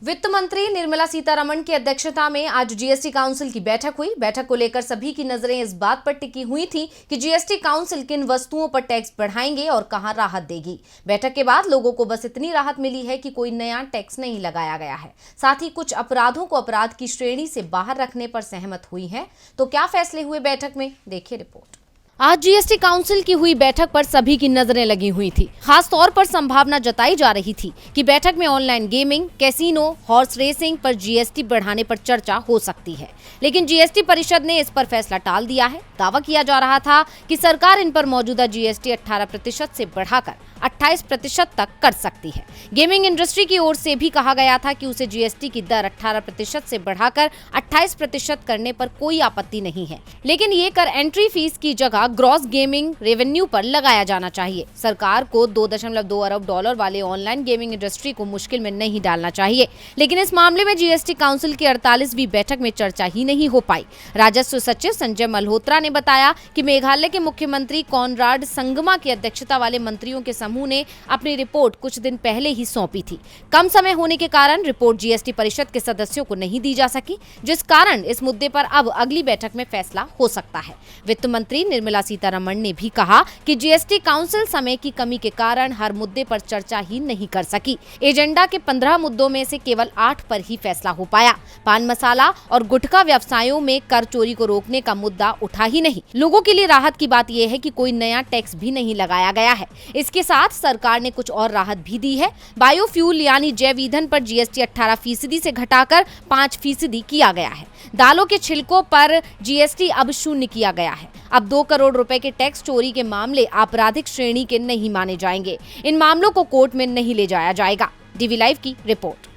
वित्त मंत्री निर्मला सीतारमण की अध्यक्षता में आज जीएसटी काउंसिल की बैठक हुई। बैठक को लेकर सभी की नजरें इस बात पर टिकी हुई थी कि जीएसटी काउंसिल किन वस्तुओं पर टैक्स बढ़ाएंगे और कहां राहत देगी। बैठक के बाद लोगों को बस इतनी राहत मिली है कि कोई नया टैक्स नहीं लगाया गया है। साथ ही कुछ अपराधों को अपराध की श्रेणी से बाहर रखने पर सहमत हुई है। तो क्या फैसले हुए बैठक में, देखिए रिपोर्ट। आज जीएसटी काउंसिल की हुई बैठक पर सभी की नजरें लगी हुई थी। खास तौर पर संभावना जताई जा रही थी कि बैठक में online gaming, casino, horse racing पर जीएसटी बढ़ाने पर चर्चा हो सकती है, लेकिन जीएसटी परिषद ने इस पर फैसला टाल दिया है। दावा किया जा रहा था कि सरकार इन पर मौजूदा जीएसटी 18% से बढ़ाकर 28% तक कर सकती है। गेमिंग इंडस्ट्री की ओर से भी कहा गया था कि उसे जीएसटी की दर 18% से बढ़ाकर 28% करने पर कोई आपत्ति नहीं है, लेकिन ये कर एंट्री फीस की जगह ग्रॉस गेमिंग रेवेन्यू पर लगाया जाना चाहिए। सरकार को 2.2 अरब डॉलर वाले ऑनलाइन गेमिंग इंडस्ट्री को मुश्किल में नहीं डालना चाहिए, लेकिन इस मामले में जीएसटी काउंसिल की 48वीं बैठक में चर्चा ही नहीं हो पाई। राजस्व सचिव संजय मल्होत्रा ने बताया कि मेघालय के मुख्यमंत्री कॉनराड संगमा की अध्यक्षता वाले मंत्रियों के समूह ने अपनी रिपोर्ट कुछ दिन पहले ही सौंपी थी। कम समय होने के कारण रिपोर्ट जीएसटी परिषद के सदस्यों को नहीं दी जा सकी, जिस कारण इस मुद्दे पर अब अगली बैठक में फैसला हो सकता है। वित्त मंत्री निर्मला सीतारमण ने भी कहा कि जीएसटी काउंसिल समय की कमी के कारण हर मुद्दे पर चर्चा ही नहीं कर सकी। एजेंडा के 15 मुद्दों में से केवल 8 पर ही फैसला हो पाया। पान मसाला और गुटखा व्यवसायों में कर चोरी को रोकने का मुद्दा उठा ही नहीं। लोगों के लिए राहत की बात यह है कि कोई नया टैक्स भी नहीं लगाया गया है। इसके साथ सरकार ने कुछ और राहत भी दी है। बायोफ्यूल यानी जैव ईंधन पर जीएसटी 18% से घटाकर 5% किया गया है। दालों के छिलकों पर जीएसटी अब 0 किया गया है। अब 2 करोड़ रुपए के टैक्स चोरी के मामले आपराधिक श्रेणी के नहीं माने जाएंगे। इन मामलों को कोर्ट में नहीं ले जाया जाएगा। डीवी लाइव की रिपोर्ट।